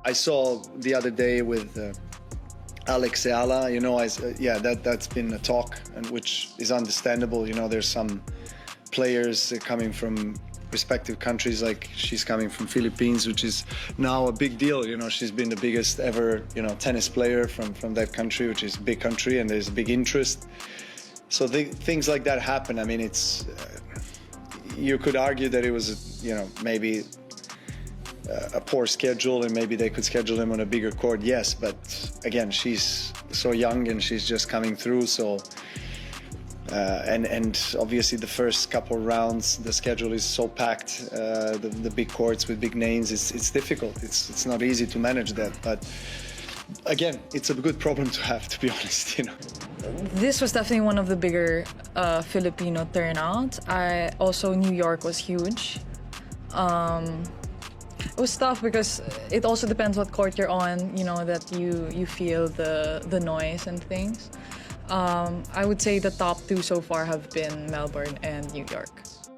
I saw the other day with Alex Eala, that's been a talk, and which is understandable. There's some players coming from respective countries, like she's coming from Philippines, which is now a big deal. She's been the biggest ever, tennis player from that country, which is a big country, and there's a big interest. So things like that happen. I mean, it's you could argue that it was, maybe a poor schedule, and maybe they could schedule them on a bigger court. Yes, but again, she's so young and she's just coming through. So. And obviously the first couple rounds, the schedule is so packed, the big courts with big names, it's difficult. It's not easy to manage that. But again, it's a good problem to have, to be honest. This was definitely one of the bigger Filipino turnout. Also, New York was huge. It was tough because it also depends what court you're on, that you feel the noise and things. I would say the top two so far have been Melbourne and New York.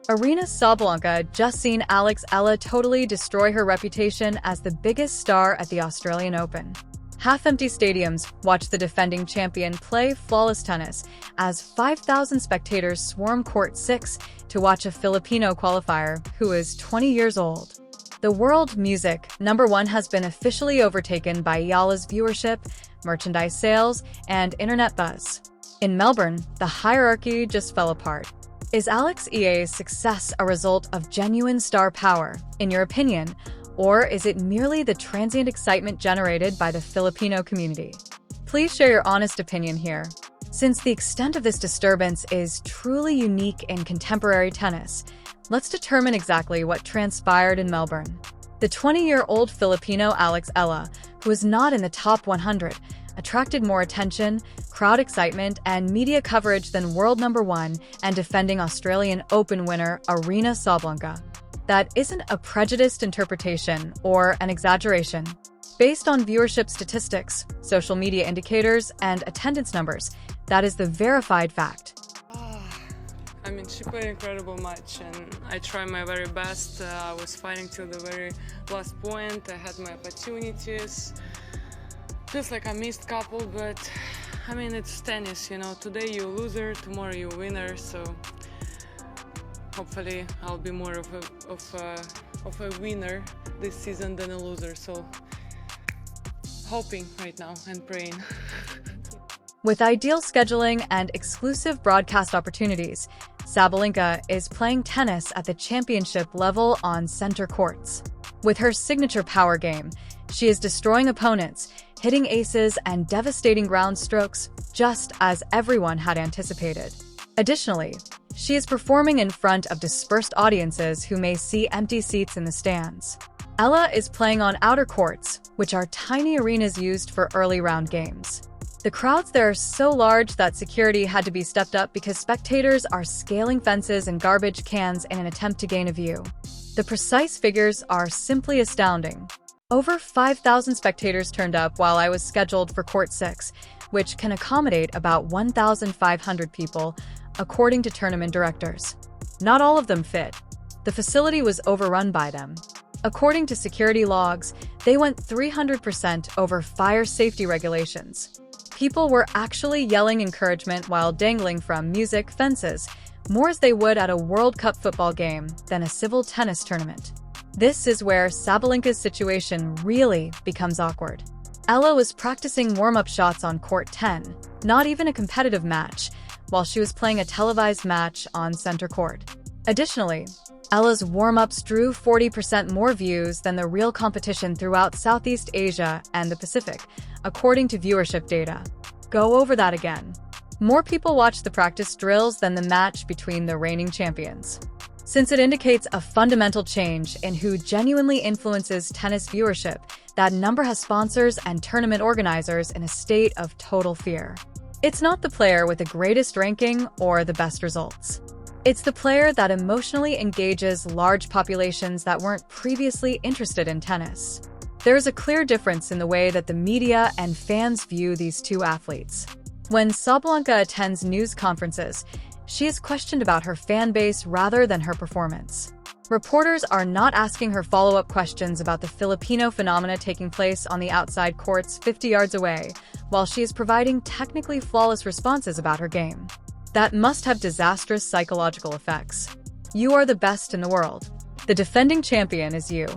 Aryna Sabalenka just seen Alex Eala totally destroy her reputation as the biggest star at the Australian Open. Half-empty stadiums watched the defending champion play flawless tennis as 5,000 spectators swarm Court 6 to watch a Filipino qualifier who is 20 years old. The world music #1 has been officially overtaken by Eala's viewership, merchandise sales, and internet buzz. In Melbourne, the hierarchy just fell apart. Is Alex Eala's success a result of genuine star power, in your opinion, or is it merely the transient excitement generated by the Filipino community? Please share your honest opinion here. Since the extent of this disturbance is truly unique in contemporary tennis, let's determine exactly what transpired in Melbourne. The 20-year-old Filipino Alex Eala, who is not in the top 100, attracted more attention, crowd excitement, and media coverage than world #1 and defending Australian Open winner Aryna Sabalenka. That isn't a prejudiced interpretation or an exaggeration. Based on viewership statistics, social media indicators, and attendance numbers, that is the verified fact. I mean, she played an incredible match, and I tried my very best. I was fighting till the very last point. I had my opportunities. Feels like I missed a couple, but I mean, it's tennis, Today you're a loser, tomorrow you're a winner. So hopefully I'll be more of a winner this season than a loser. So hoping right now and praying. With ideal scheduling and exclusive broadcast opportunities, Sabalenka is playing tennis at the championship level on center courts. With her signature power game, she is destroying opponents, hitting aces and devastating ground strokes, just as everyone had anticipated. Additionally, she is performing in front of dispersed audiences who may see empty seats in the stands. Eala is playing on outer courts, which are tiny arenas used for early round games. The crowds there are so large that security had to be stepped up because spectators are scaling fences and garbage cans in an attempt to gain a view. The precise figures are simply astounding. Over 5,000 spectators turned up while I was scheduled for Court 6, which can accommodate about 1,500 people, according to tournament directors. Not all of them fit. The facility was overrun by them. According to security logs, they went 300% over fire safety regulations. People were actually yelling encouragement while dangling from music fences, more as they would at a World Cup football game than a civil tennis tournament. This is where Sabalenka's situation really becomes awkward. Eala was practicing warm-up shots on Court 10, not even a competitive match, while she was playing a televised match on center court. Additionally, Eala's warm-ups drew 40% more views than the real competition throughout Southeast Asia and the Pacific, according to viewership data. Go over that again. More people watched the practice drills than the match between the reigning champions. Since it indicates a fundamental change in who genuinely influences tennis viewership, that number has sponsors and tournament organizers in a state of total fear. It's not the player with the greatest ranking or the best results. It's the player that emotionally engages large populations that weren't previously interested in tennis. There is a clear difference in the way that the media and fans view these two athletes. When Sabalenka attends news conferences, she is questioned about her fan base rather than her performance. Reporters are not asking her follow-up questions about the Filipino phenomena taking place on the outside courts 50 yards away, while she is providing technically flawless responses about her game. That must have disastrous psychological effects. You are the best in the world. The defending champion is you.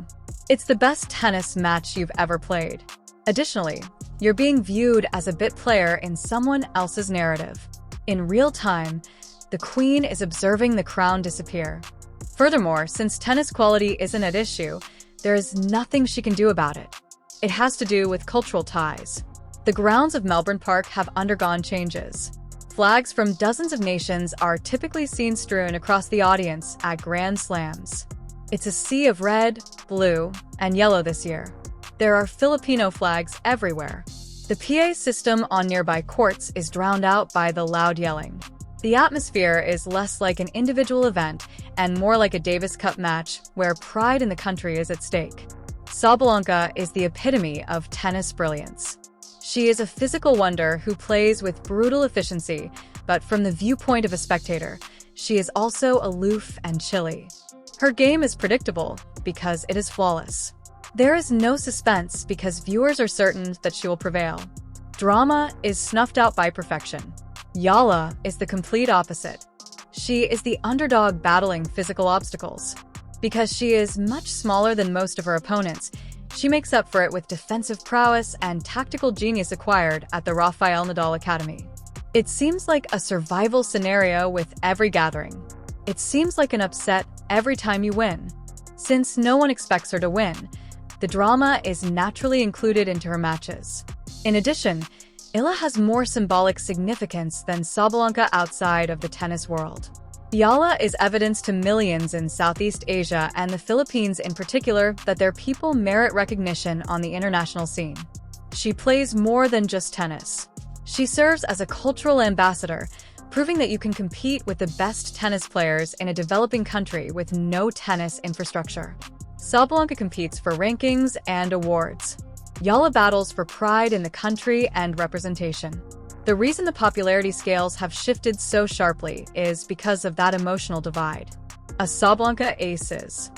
It's the best tennis match you've ever played. Additionally, you're being viewed as a bit player in someone else's narrative. In real time, the queen is observing the crown disappear. Furthermore, since tennis quality isn't at issue, there is nothing she can do about it. It has to do with cultural ties. The grounds of Melbourne Park have undergone changes. Flags from dozens of nations are typically seen strewn across the audience at Grand Slams. It's a sea of red, blue, and yellow this year. There are Filipino flags everywhere. The PA system on nearby courts is drowned out by the loud yelling. The atmosphere is less like an individual event and more like a Davis Cup match where pride in the country is at stake. Sabalenka is the epitome of tennis brilliance. She is a physical wonder who plays with brutal efficiency, but from the viewpoint of a spectator, she is also aloof and chilly. Her game is predictable because it is flawless. There is no suspense because viewers are certain that she will prevail. Drama is snuffed out by perfection. Eala is the complete opposite. She is the underdog battling physical obstacles. Because she is much smaller than most of her opponents, she makes up for it with defensive prowess and tactical genius acquired at the Rafael Nadal Academy. It seems like a survival scenario with every gathering. It seems like an upset every time you win. Since no one expects her to win, the drama is naturally included into her matches. In addition, Eala has more symbolic significance than Sabalenka outside of the tennis world. Eala is evidence to millions in Southeast Asia and the Philippines in particular that their people merit recognition on the international scene. She plays more than just tennis. She serves as a cultural ambassador, proving that you can compete with the best tennis players in a developing country with no tennis infrastructure. Sabalenka competes for rankings and awards. Eala battles for pride in the country and representation. The reason the popularity scales have shifted so sharply is because of that emotional divide. A Sabalenka ace is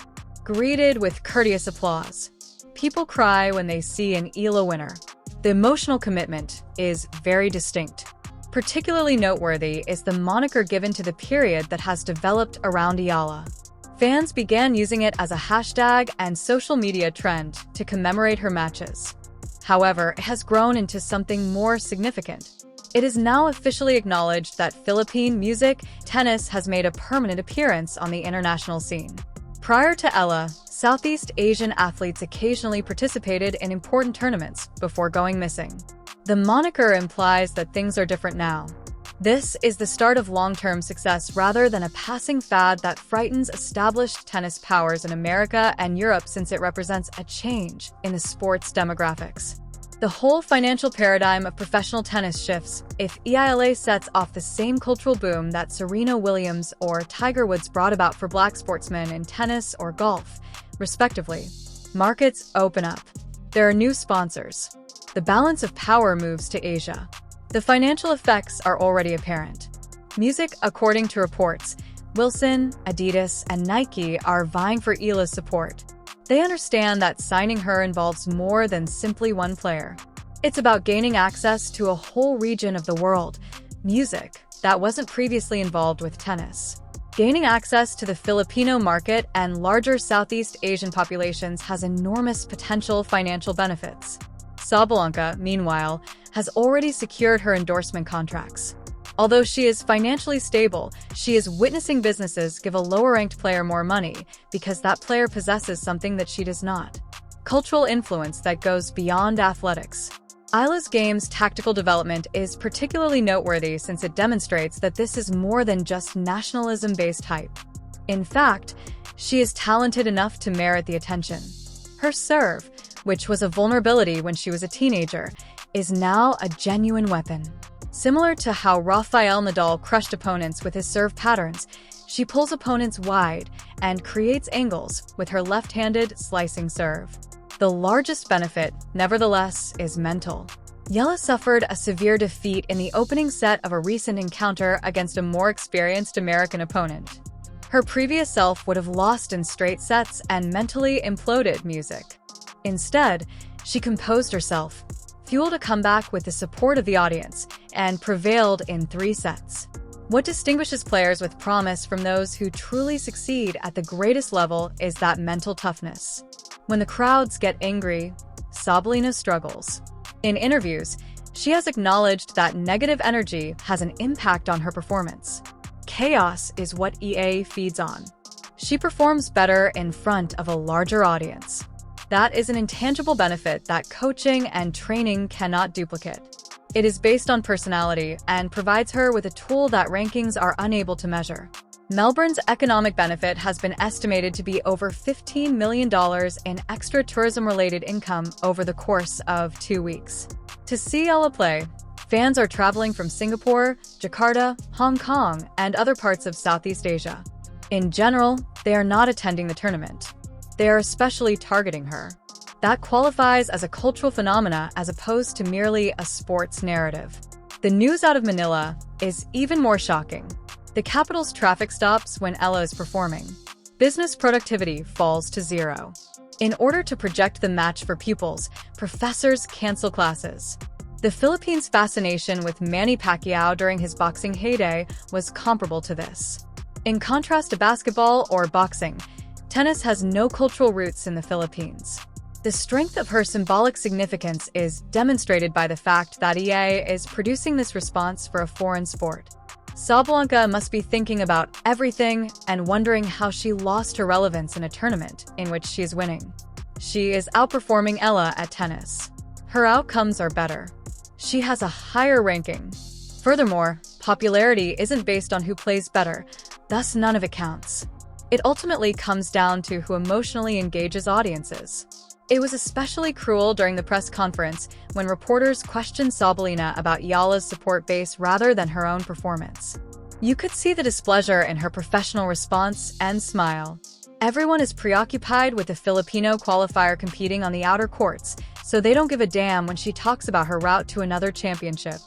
greeted with courteous applause. People cry when they see an Eala winner. The emotional commitment is very distinct. Particularly noteworthy is the moniker given to the period that has developed around Eala. Fans began using it as a hashtag and social media trend to commemorate her matches. However, it has grown into something more significant. It is now officially acknowledged that Philippine music, tennis has made a permanent appearance on the international scene. Prior to Eala, Southeast Asian athletes occasionally participated in important tournaments before going missing. The moniker implies that things are different now. This is the start of long-term success rather than a passing fad that frightens established tennis powers in America and Europe, since it represents a change in the sport's demographics. The whole financial paradigm of professional tennis shifts if Eala sets off the same cultural boom that Serena Williams or Tiger Woods brought about for black sportsmen in tennis or golf, respectively. Markets open up. There are new sponsors. The balance of power moves to Asia. The financial effects are already apparent. Music, according to reports, Wilson, Adidas, and Nike are vying for Eala's support. They understand that signing her involves more than simply one player. It's about gaining access to a whole region of the world, music, that wasn't previously involved with tennis. Gaining access to the Filipino market and larger Southeast Asian populations has enormous potential financial benefits. Sabalenka, meanwhile, has already secured her endorsement contracts. Although she is financially stable, she is witnessing businesses give a lower-ranked player more money because that player possesses something that she does not. Cultural influence that goes beyond athletics. Eala's game's tactical development is particularly noteworthy since it demonstrates that this is more than just nationalism-based hype. In fact, she is talented enough to merit the attention. Her serve, which was a vulnerability when she was a teenager, is now a genuine weapon. Similar to how Rafael Nadal crushed opponents with his serve patterns, she pulls opponents wide and creates angles with her left-handed slicing serve. The largest benefit, nevertheless, is mental. Eala suffered a severe defeat in the opening set of a recent encounter against a more experienced American opponent. Her previous self would have lost in straight sets and mentally imploded music. Instead, she composed herself, fueled a comeback with the support of the audience, and prevailed in 3 sets. What distinguishes players with promise from those who truly succeed at the greatest level is that mental toughness. When the crowds get angry, Sabalenka struggles. In interviews, she has acknowledged that negative energy has an impact on her performance. Chaos is what EA feeds on. She performs better in front of a larger audience. That is an intangible benefit that coaching and training cannot duplicate. It is based on personality and provides her with a tool that rankings are unable to measure. Melbourne's economic benefit has been estimated to be over $15 million in extra tourism-related income over the course of 2 weeks. To see Eala play, fans are traveling from Singapore, Jakarta, Hong Kong, and other parts of Southeast Asia. In general, they are not attending the tournament. They are especially targeting her. That qualifies as a cultural phenomena as opposed to merely a sports narrative. The news out of Manila is even more shocking. The capital's traffic stops when Eala is performing. Business productivity falls to 0. In order to project the match for pupils, professors cancel classes. The Philippines' fascination with Manny Pacquiao during his boxing heyday was comparable to this. In contrast to basketball or boxing, tennis has no cultural roots in the Philippines. The strength of her symbolic significance is demonstrated by the fact that EA is producing this response for a foreign sport. Sabalenka must be thinking about everything and wondering how she lost her relevance in a tournament in which she is winning. She is outperforming Eala at tennis. Her outcomes are better. She has a higher ranking. Furthermore, popularity isn't based on who plays better, thus none of it counts. It ultimately comes down to who emotionally engages audiences. It was especially cruel during the press conference when reporters questioned Sabalenka about Eala's support base rather than her own performance. You could see the displeasure in her professional response and smile. Everyone is preoccupied with the Filipino qualifier competing on the outer courts, so they don't give a damn when she talks about her route to another championship.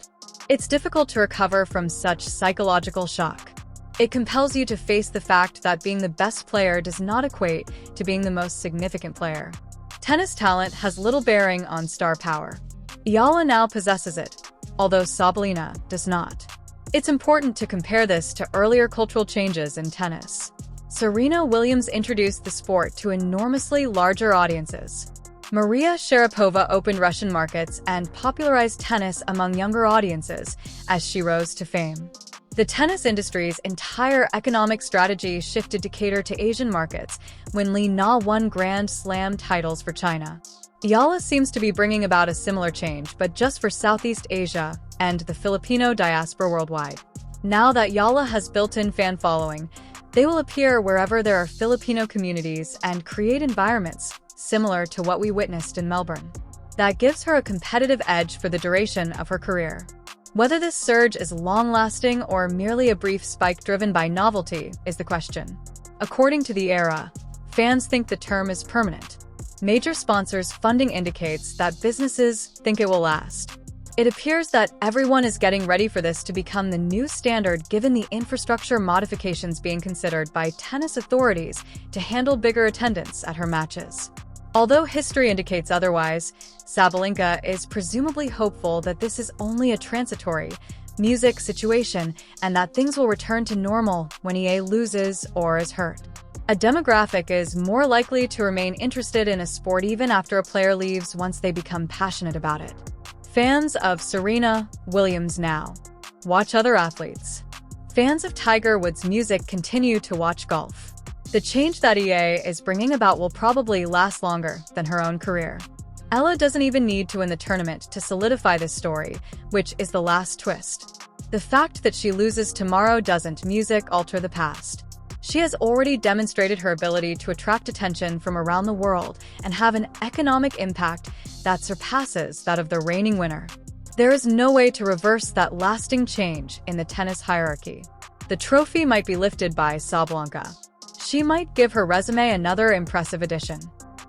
It's difficult to recover from such psychological shock. It compels you to face the fact that being the best player does not equate to being the most significant player. Tennis talent has little bearing on star power. Eala now possesses it, although Sabalenka does not. It's important to compare this to earlier cultural changes in tennis. Serena Williams introduced the sport to enormously larger audiences. Maria Sharapova opened Russian markets and popularized tennis among younger audiences as she rose to fame. The tennis industry's entire economic strategy shifted to cater to Asian markets when Li Na won Grand Slam titles for China. Eala seems to be bringing about a similar change, but just for Southeast Asia and the Filipino diaspora worldwide. Now that Eala has built-in fan following, they will appear wherever there are Filipino communities and create environments similar to what we witnessed in Melbourne. That gives her a competitive edge for the duration of her career. Whether this surge is long-lasting or merely a brief spike driven by novelty is the question. According to The Era, fans think the term is permanent. Major sponsors' funding indicates that businesses think it will last. It appears that everyone is getting ready for this to become the new standard given the infrastructure modifications being considered by tennis authorities to handle bigger attendance at her matches. Although history indicates otherwise, Sabalenka is presumably hopeful that this is only a transitory music situation and that things will return to normal when EA loses or is hurt. A demographic is more likely to remain interested in a sport even after a player leaves once they become passionate about it. Fans of Serena Williams now watch other athletes. Fans of Tiger Woods' music continue to watch golf. The change that EA is bringing about will probably last longer than her own career. Eala doesn't even need to win the tournament to solidify this story, which is the last twist. The fact that she loses tomorrow doesn't alter the past. She has already demonstrated her ability to attract attention from around the world and have an economic impact that surpasses that of the reigning winner. There is no way to reverse that lasting change in the tennis hierarchy. The trophy might be lifted by Sabalenka. She might give her resume another impressive addition.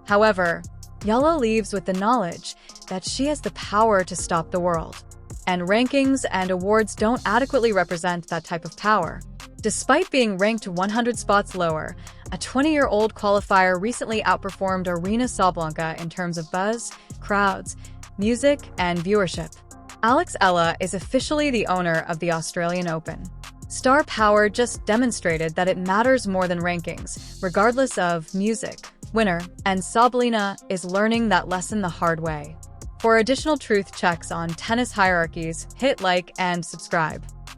However, Eala leaves with the knowledge that she has the power to stop the world. And rankings and awards don't adequately represent that type of power. Despite being ranked 100 spots lower, a 20-year-old qualifier recently outperformed Aryna Sabalenka in terms of buzz, crowds, music, and viewership. Alex Eala is officially the owner of the Australian Open. Star power just demonstrated that it matters more than rankings, regardless of music, winner, and Sabalenka is learning that lesson the hard way. For additional truth checks on tennis hierarchies, hit like and subscribe.